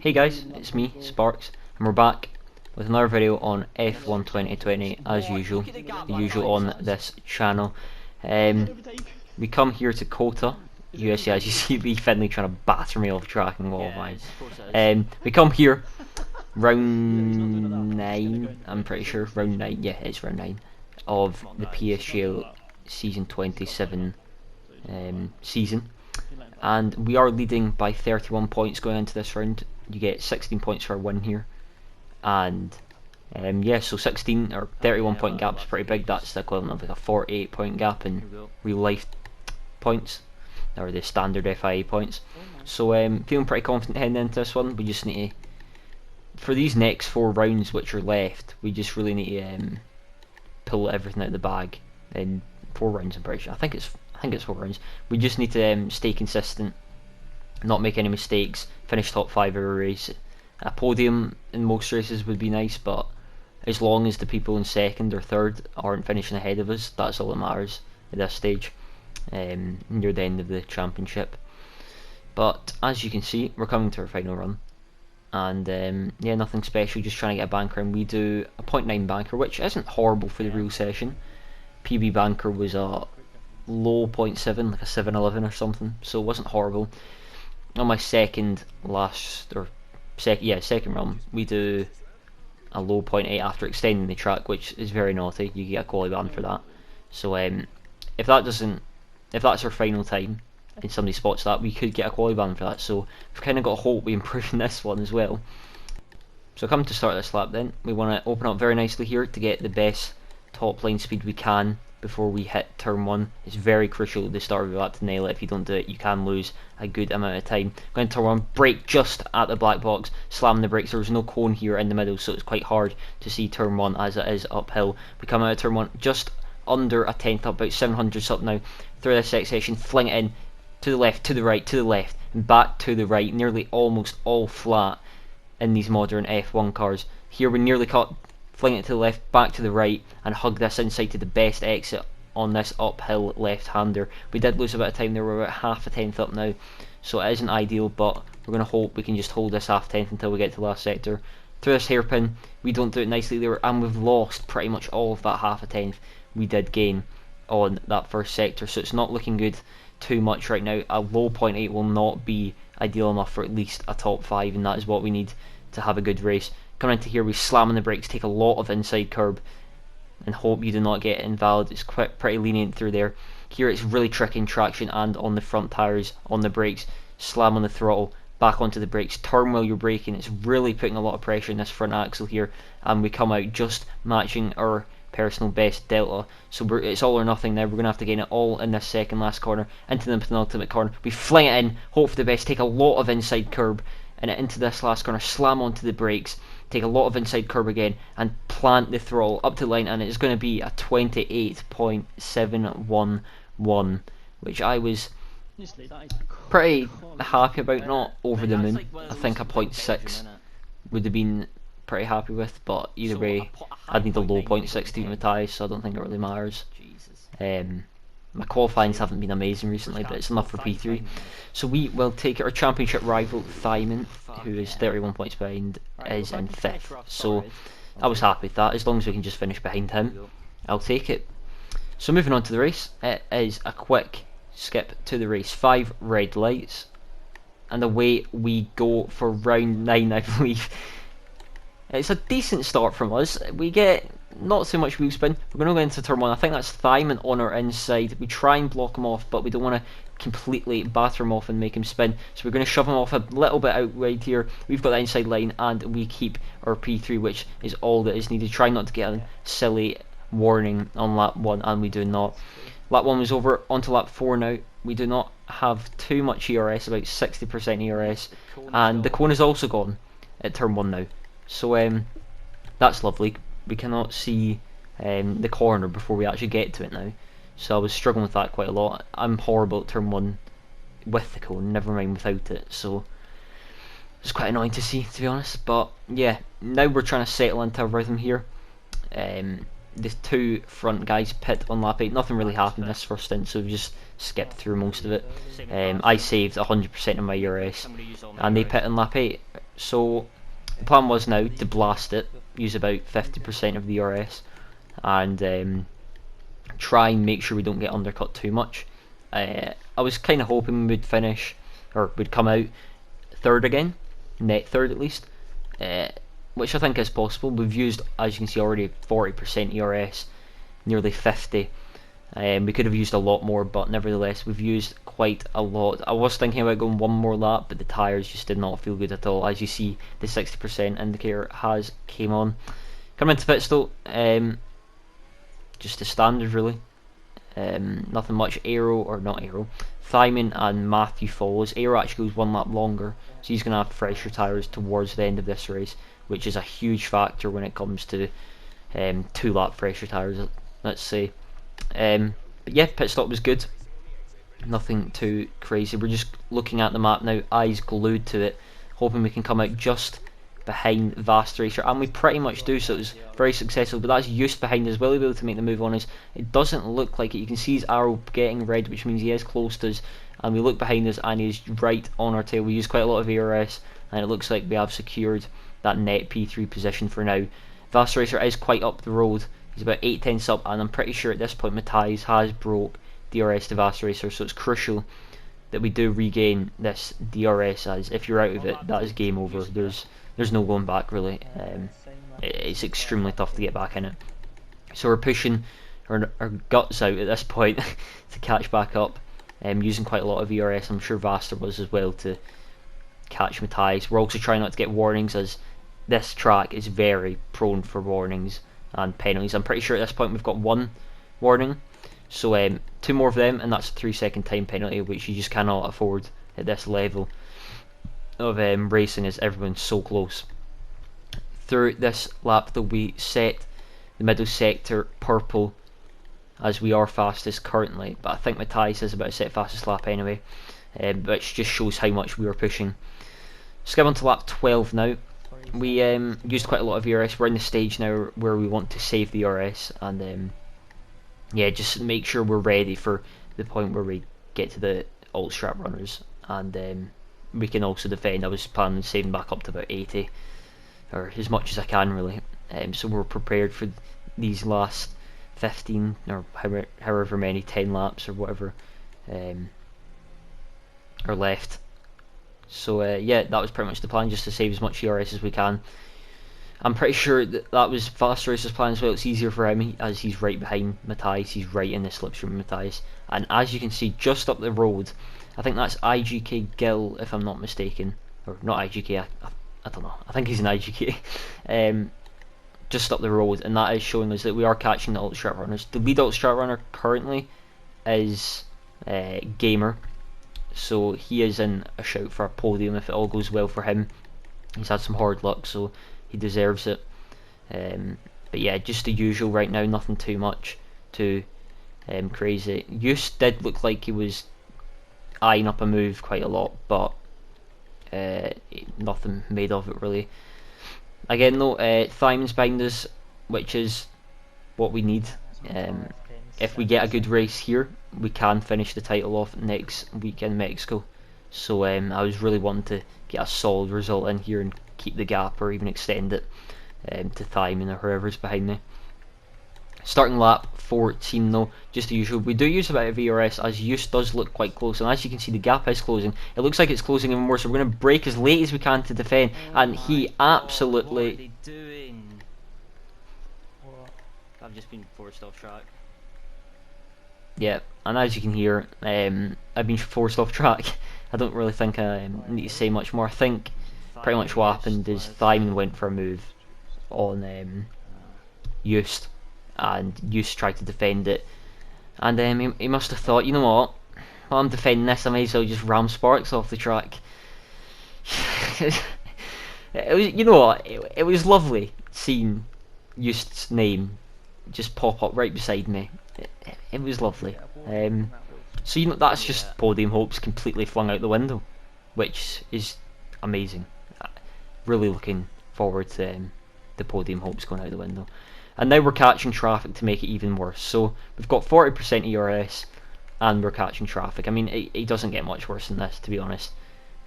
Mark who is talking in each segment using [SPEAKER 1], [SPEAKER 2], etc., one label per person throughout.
[SPEAKER 1] Hey guys, it's me, Sparks, and we're back with another video on F1 2020 as usual, the usual on this channel. We come here to Kota, USA, as you see me Finley trying to batter me off track and all mine. We come here, round 9, I'm pretty sure, round 9, yeah it's round 9, of the PSGL season 27 season. And we are leading by 31 points going into this round. You get 16 points for a win here, and yeah, so 16 or 31 point gap is pretty big. That's the equivalent of like a 48 point gap in real life points, or the standard FIA points. So feeling pretty confident heading into this one. We just need to, for these next 4 rounds which are left, we just really need to pull everything out of the bag in 4 rounds. I'm pretty sure. I think it's 4 rounds. We just need to stay consistent, not make any mistakes, finish top 5 every race. A podium in most races would be nice, but as long as the people in second or third aren't finishing ahead of us, that's all that matters at this stage, near the end of the championship. But as you can see, we're coming to our final run, and yeah, nothing special, just trying to get a banker, and we do a 0.9 banker, which isn't horrible for the real session. PB banker was a low 0.7, like a 711 or something, so it wasn't horrible. On my second run, we do a low 0.8 after extending the track, which is very naughty. You get a quality ban for that. So if that's our final time and somebody spots that, we could get a quality ban for that. So we've kind of got hope we improve in this one as well. So come to start this lap then, we want to open up very nicely here to get the best top line speed we can before we hit turn 1. It's very crucial at the start of the lap to nail it. If you don't do it, you can lose a good amount of time. Going to turn 1, brake just at the black box, slamming the brakes. There was no cone here in the middle, so it's quite hard to see turn 1 as it is uphill. We come out of turn 1 just under a tenth up, about 700 something now, through this section, fling it in to the left, to the right, to the left, and back to the right, nearly almost all flat in these modern F1 cars. Here we nearly caught, fling it to the left, back to the right, and hug this inside to the best exit on this uphill left-hander. We did lose a bit of time there, we're about half a tenth up now, so it isn't ideal, but we're going to hope we can just hold this half tenth until we get to the last sector. Through this hairpin, we don't do it nicely there, and we've lost pretty much all of that half a tenth we did gain on that first sector, so it's not looking good too much right now. A low 0.8 will not be ideal enough for at least a top 5, and that is what we need to have a good race. Coming into here, we slam on the brakes, take a lot of inside curb, and hope you do not get invalid. It's pretty lenient through there. Here it's really tricky in traction and on the front tyres, on the brakes. Slam on the throttle, back onto the brakes, turn while you're braking. It's really putting a lot of pressure in this front axle here, and we come out just matching our personal best delta. So it's all or nothing now. We're going to have to gain it all in this second last corner, into the penultimate corner. We fling it in, hope for the best, take a lot of inside curb, and into this last corner, slam onto the brakes, take a lot of inside curb again, and plant the throttle up to the line, and it's going to be a 28.711, which I was pretty happy about, not over the moon. I think a 0.6 would have been pretty happy with, but either way, I'd need a low 0.6 to tie, so I don't think it really matters. My qualifyings haven't been amazing recently, but it's enough for P3. So we will take our championship rival, Thyman, who is 31 points behind, is in 5th. So I was happy with that. As long as we can just finish behind him, I'll take it. So moving on to the race, it is a quick skip to the race. 5 red lights, and away we go for round 9, I believe. It's a decent start from us. We get not so much wheel spin. We're going to go into turn 1. I think that's Thyman on our inside. We try and block him off, but we don't want to completely batter him off and make him spin. So we're going to shove him off a little bit out wide here. We've got the inside line, and we keep our P3, which is all that is needed. Try not to get a silly warning on lap 1, and we do not. Lap 1 was over, onto lap 4 now. We do not have too much ERS, about 60% ERS, and the cone is also gone at turn 1 now. So that's lovely. We cannot see the corner before we actually get to it now, so I was struggling with that quite a lot. I'm horrible at turn 1 with the cone, never mind without it, so it's quite annoying to see, to be honest. But yeah, now we're trying to settle into a rhythm here. the two front guys pit on lap 8. Nothing really happened this first stint, so we just skipped through most of it. I saved 100% of my ERS, and they pit on lap 8. So the plan was now to blast it, use about 50% of the ERS, and try and make sure we don't get undercut too much. I was kind of hoping we would finish, or would come out third again, net third at least, which I think is possible. We've used, as you can see already, 40% ERS, nearly 50. We could have used a lot more, but nevertheless we've used quite a lot. I was thinking about going one more lap, but the tyres just did not feel good at all. As you see, the 60% indicator has came on. Coming into pit stop, just the standard really. Nothing much. Thyman and Matthew follows. Aero actually goes one lap longer, so he's going to have fresher tyres towards the end of this race, which is a huge factor when it comes to 2 lap fresher tyres, let's say. But yeah, pit stop was good. Nothing too crazy. We're just looking at the map now, eyes glued to it, hoping we can come out just behind Vast Racer, and we pretty much do, so it was very successful. But that's Just behind us. Will he be able to make the move on us? It doesn't look like it. You can see his arrow getting red, which means he is close to us, and we look behind us and he's right on our tail. We use quite a lot of ARS, and it looks like we have secured that net P3 position for now. Vast Racer is quite up the road. He's about 8 tenths up, and I'm pretty sure at this point Matthias has broke DRS to Vast Racer, so it's crucial that we do regain this DRS, as if you're out of it, that is game over. There's no going back really. It's extremely tough to get back in it. So we're pushing our guts out at this point to catch back up, using quite a lot of ERS. I'm sure Vaster was as well to catch Matthias. We're also trying not to get warnings, as this track is very prone for warnings and penalties. I'm pretty sure at this point we've got 1 warning, so 2 more of them, and that's a 3-second time penalty, which you just cannot afford at this level of racing, as everyone's so close. Through this lap though, we set the middle sector purple, as we are fastest currently, but I think Matthias is about to set fastest lap anyway, which just shows how much we were pushing. Skip on to lap 12 now. We used quite a lot of ERS. We're in the stage now where we want to save the ERS, and yeah, just make sure we're ready for the point where we get to the alt strap runners, and we can also defend. I was planning on saving back up to about 80, or as much as I can really, so we're prepared for these last 15 or however many 10 laps or whatever are left. So yeah, that was pretty much the plan, just to save as much ERS as we can. I'm pretty sure that was Fast Racer's plan as well. It's easier for him as he's right behind Matthias. He's right in the slipstream of Matthias, and as you can see just up the road, I think that's IGK Gill if I'm not mistaken, or not IGK, I don't know, I think he's an IGK, just up the road, and that is showing us that we are catching the alt strat runners. The lead alt strat runner currently is Gamer, so he is in a shout for a podium if it all goes well for him. He's had some hard luck, so he deserves it. But yeah, just the usual right now, nothing too much too crazy. Yus did look like he was eyeing up a move quite a lot, but nothing made of it really. Again though, Thyman's behind us, which is what we need. If we get a good race here, we can finish the title off next week in Mexico. So I was really wanting to get a solid result in here and keep the gap, or even extend it to Thyman or whoever's behind me. Starting lap 14 though, just the usual. We do use a bit of ERS, as Use does look quite close, and as you can see the gap is closing. It looks like it's closing even more, so we're going to brake as late as we can to defend, and he absolutely...
[SPEAKER 2] What are they doing? I've just been forced off track.
[SPEAKER 1] Yeah, and as you can hear, I've been forced off track. I don't really think I need to say much more. I think pretty much what happened is Thyman went for a move on Just, and Just tried to defend it, and he must have thought, you know what, while I'm defending this, I may as well just ram Sparks off the track. It was, you know what, it was lovely seeing Just's name just pop up right beside me. It was lovely. So you know, that's just podium hopes completely flung out the window, which is amazing. Really looking forward to the podium hopes going out the window. And now we're catching traffic to make it even worse. So we've got 40% ERS, and we're catching traffic. I mean, it doesn't get much worse than this, to be honest.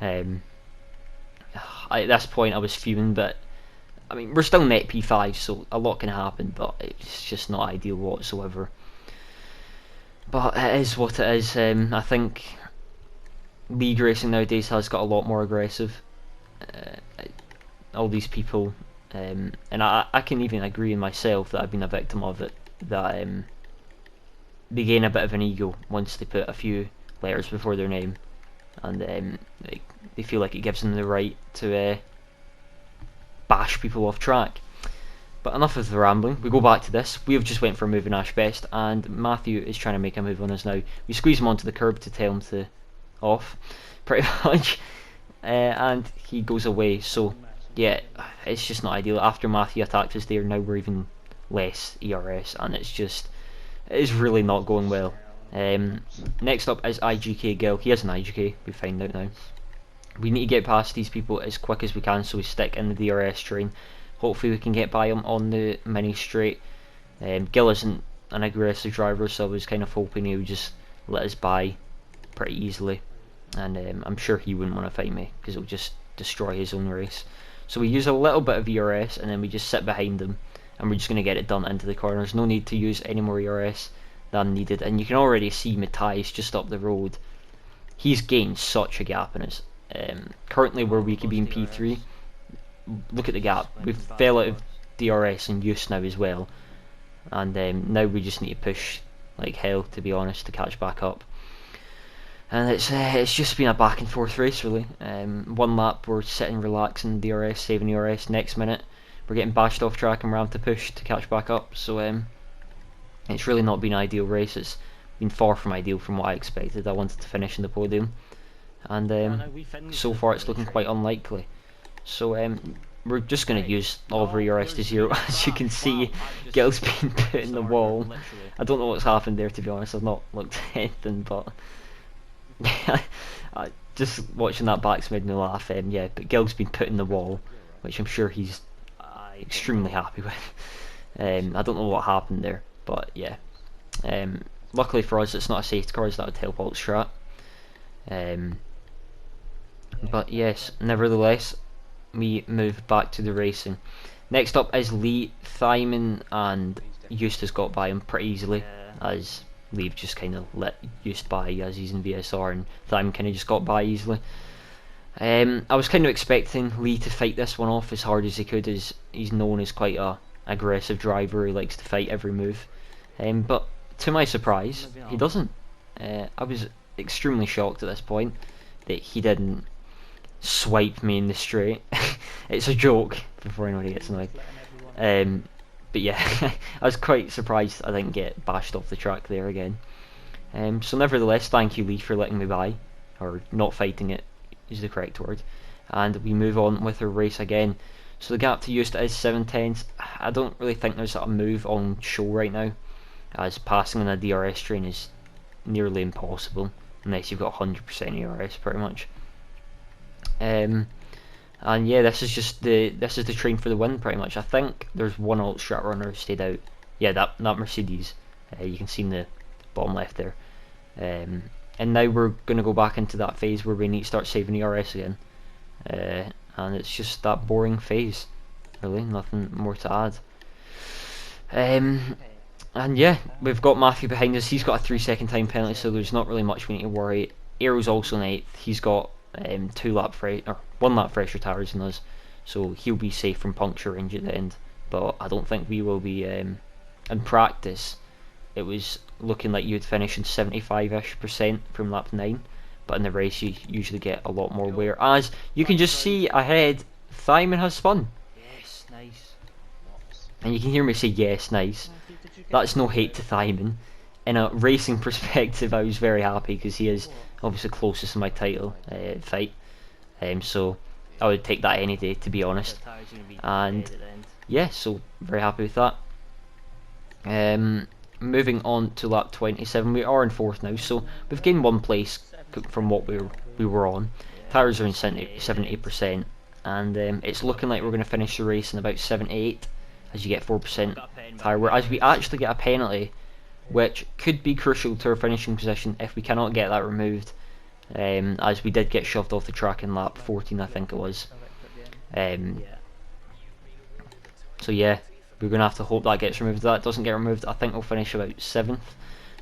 [SPEAKER 1] At this point, I was fuming, but I mean, we're still net P5, so a lot can happen, but it's just not ideal whatsoever. But it is what it is. I think league racing nowadays has got a lot more aggressive. All these people, and I can even agree in myself that I've been a victim of it, that they gain a bit of an ego once they put a few letters before their name, and they feel like it gives them the right to bash people off track. But enough of the rambling, we go back to this. We have just went for a move in Ash Best, and Matthew is trying to make a move on us now. We squeeze him onto the curb to tell him to off, pretty much, and he goes away. So yeah, it's just not ideal. After Matthew attacked us there, now we're even less ERS, and it is really not going well. Next up is IGK Gill. He has an IGK, we find out now. We need to get past these people as quick as we can, so we stick in the DRS train. Hopefully we can get by him on the mini straight. Gill isn't an aggressive driver, so I was kind of hoping he would just let us by pretty easily. And I'm sure he wouldn't want to fight me, because it would just destroy his own race. So we use a little bit of ERS, and then we just sit behind him, and we're just going to get it done into the corners. No need to use any more ERS than needed. And you can already see Matthias just up the road. He's gained such a gap in us. Currently where we could be in P3, look at the gap. We've fell out of DRS and use now as well, and now we just need to push like hell, to be honest, to catch back up. And it's just been a back and forth race really. One lap we're sitting relaxing DRS, saving DRS. Next minute we're getting bashed off track and we're having to push to catch back up. So it's really not been an ideal race. It's been far from ideal from what I expected. I wanted to finish in the podium, and so far it's looking quite unlikely. So we're just going to use all of our ERS to 0. As you can see, Gill's been put in the wall. I don't know what's happened there, to be honest. I've not looked at anything, but just watching that back's made me laugh. Yeah, but Gill's been put in the wall, which I'm sure he's extremely happy with. I don't know what happened there, but yeah. Luckily for us, it's not a safety car, as that would help alt strat. But yes, nevertheless, we move back to the racing. Next up is Lee. Thyman and Eustace got by him pretty easily, as Lee just kind of let Eustace by as he's in VSR, and Thyman kind of just got by easily. I was kind of expecting Lee to fight this one off as hard as he could, as he's known as quite a aggressive driver who likes to fight every move. But to my surprise, he doesn't. I was extremely shocked at this point that he didn't swipe me in the straight. It's a joke, before anybody gets annoyed. But yeah, I was quite surprised I didn't get bashed off the track there again. So nevertheless, thank you Lee for letting me by, or not fighting it is the correct word. And we move on with our race again. So the gap to Eustace is 7/10. I don't really think there's a move on show right now, as passing on a DRS train is nearly impossible unless you've got 100% ERS pretty much. And yeah, this is the train for the win pretty much. I think there's one alt strat runner who stayed out. Yeah, that Mercedes. You can see in the bottom left there. And now we're going to go back into that phase where we need to start saving ERS again. And it's just that boring phase, really, nothing more to add. And yeah, we've got Matthew behind us. He's got a 3-second time penalty, so there's not really much we need to worry. Aero's also in 8th. He's got 1 lap fresher tires than us, so he'll be safe from puncture range at the end. But I don't think we will be. In practice, it was looking like you'd finish in 75-ish% from lap 9, but in the race you usually get a lot more wear. As you can just see ahead, Thyman has spun.
[SPEAKER 2] Yes, nice.
[SPEAKER 1] And you can hear me say yes, nice. That's no hate to Thyman. In a racing perspective, I was very happy because he is obviously closest to my title fight. So I would take that any day, to be honest. And yeah, so very happy with that. Moving on to lap 27, we are in 4th now, so we've gained 1 place from what we were on. Tires are in 78%, and it's looking like we're going to finish the race in about 78. as you get 4%
[SPEAKER 2] Got a pen back
[SPEAKER 1] tyre wear, as we actually get a penalty, which could be crucial to our finishing position if we cannot get that removed, as we did get shoved off the track in lap 14, I think it was.
[SPEAKER 2] Yeah.
[SPEAKER 1] So yeah, we're going to have to hope that gets removed. If that doesn't get removed, I think we'll finish about 7th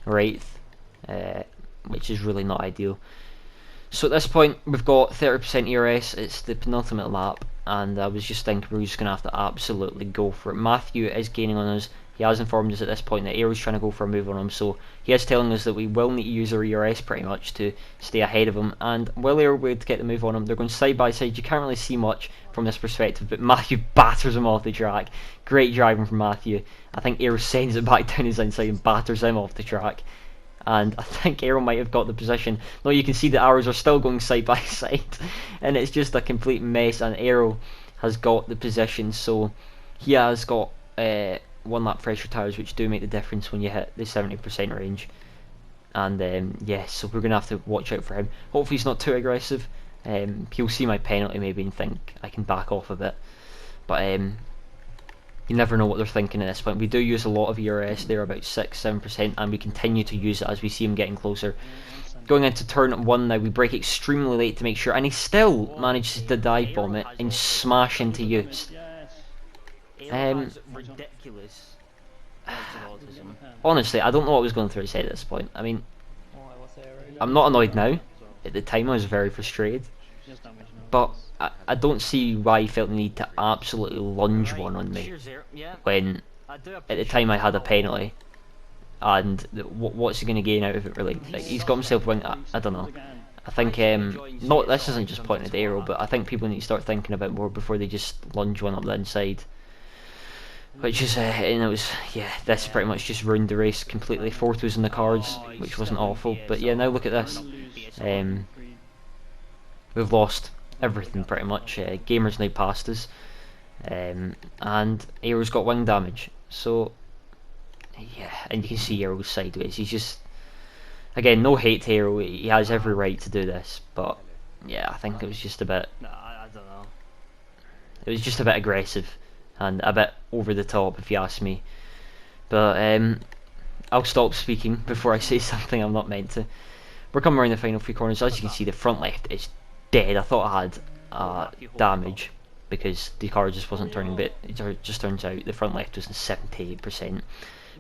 [SPEAKER 1] or 8th, which is really not ideal. So at this point, we've got 30% ERS, it's the penultimate lap, and I was just thinking we're just going to have to absolutely go for it. Matthew is gaining on us. He has informed us at this point that Aero's trying to go for a move on him, so he is telling us that we will need to use our ERS pretty much to stay ahead of him. And while Aero would get the move on him, they're going side by side. You can't really see much from this perspective, but Matthew batters him off the track. Great driving from Matthew. I think Aero sends it back down his inside and batters him off the track. And I think Aero might have got the position. No, you can see the arrows are still going side by side, and it's just a complete mess. And Aero has got the position, so he has got 1 lap fresher tyres, which do make the difference when you hit the 70% range. And yeah, so we're gonna have to watch out for him. Hopefully he's not too aggressive. He'll see my penalty maybe and think I can back off a bit, but you never know what they're thinking at this point. We do use a lot of ERS there, about 6-7%, and we continue to use it as we see him getting closer. Going into turn 1 now, we brake extremely late to make sure, and he still manages to dive bomb it and smash into Yost.
[SPEAKER 2] Ridiculous.
[SPEAKER 1] Honestly, I don't know what was going through his head at this point. I mean, I'm not annoyed now. At the time I was very frustrated, but I don't see why he felt the need to absolutely lunge one on me when at the time I had a penalty, and what's he going to gain out of it really? Like, he's got himself winged. I don't know. I think not this isn't just pointing at Aero, but I think people need to start thinking about more before they just lunge one up the inside. Which is and it was, yeah, this pretty much just ruined the race completely. 4th was in the cards, which wasn't awful, but yeah, now look at this. We've lost everything pretty much. Gamer's now passed us, and Aero's got wing damage. So yeah, and you can see Aero's sideways. He's just, again, no hate to Aero. He has every right to do this, but yeah, I think it was just a bit.
[SPEAKER 2] I don't know.
[SPEAKER 1] It was just a bit aggressive and a bit over the top, if you ask me. But I'll stop speaking before I say something I'm not meant to. We're coming around the final 3 corners. As you can see, the front left is dead. I thought I had damage because the car just wasn't turning, but it just turns out the front left was in 78%. But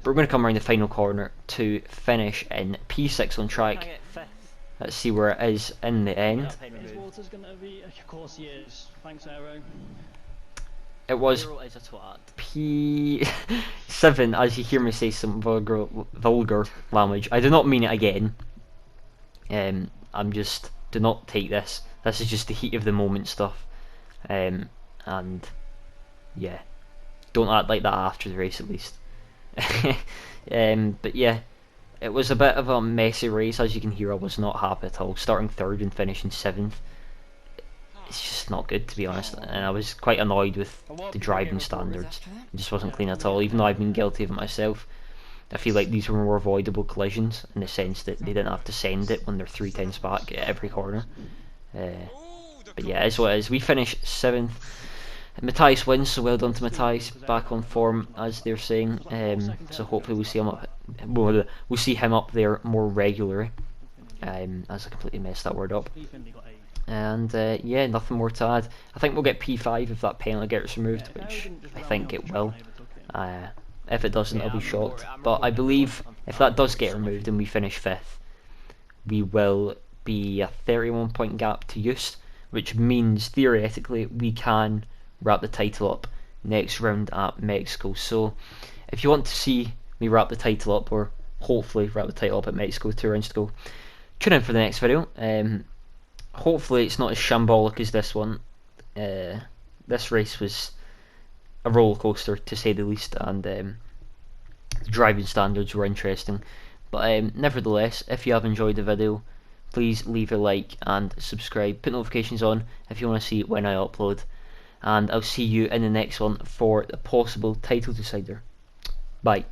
[SPEAKER 1] we're going to come around the final corner to finish in P6 on track. Let's see where it is in the end. It was P7, as you hear me say some vulgar language. I do not mean it again. I'm just, do not take this. This is just the heat of the moment stuff. And yeah, don't act like that after the race at least. But yeah, it was a bit of a messy race. As you can hear, I was not happy at all. Starting 3rd and finishing 7th. It's just not good, to be honest, and I was quite annoyed with the driving standards. It just wasn't clean at all, even though I've been guilty of it myself. I feel like these were more avoidable collisions in the sense that they didn't have to send it when they're 3 times back at every corner. But yeah, it's what it is. We finish 7th. Matthias wins, so well done to Matthias. Back on form, as they're saying. So hopefully we'll see him up. We'll see him up there more regularly. As I completely messed that word up. And yeah, nothing more to add. I think we'll get P5 if that penalty gets removed, which I think it will. If it doesn't, I'll be shocked. But I believe if that does get removed and we finish 5th, we will be a 31 point gap to Yost, which means theoretically we can wrap the title up next round at Mexico. So if you want to see me wrap the title up, or hopefully wrap the title up at Mexico, 2 rounds to go, tune in for the next video. Hopefully it's not as shambolic as this one. This race was a roller coaster, to say the least, and the driving standards were interesting. But nevertheless, if you have enjoyed the video, please leave a like and subscribe. Put notifications on if you want to see when I upload. And I'll see you in the next one for the possible title decider. Bye.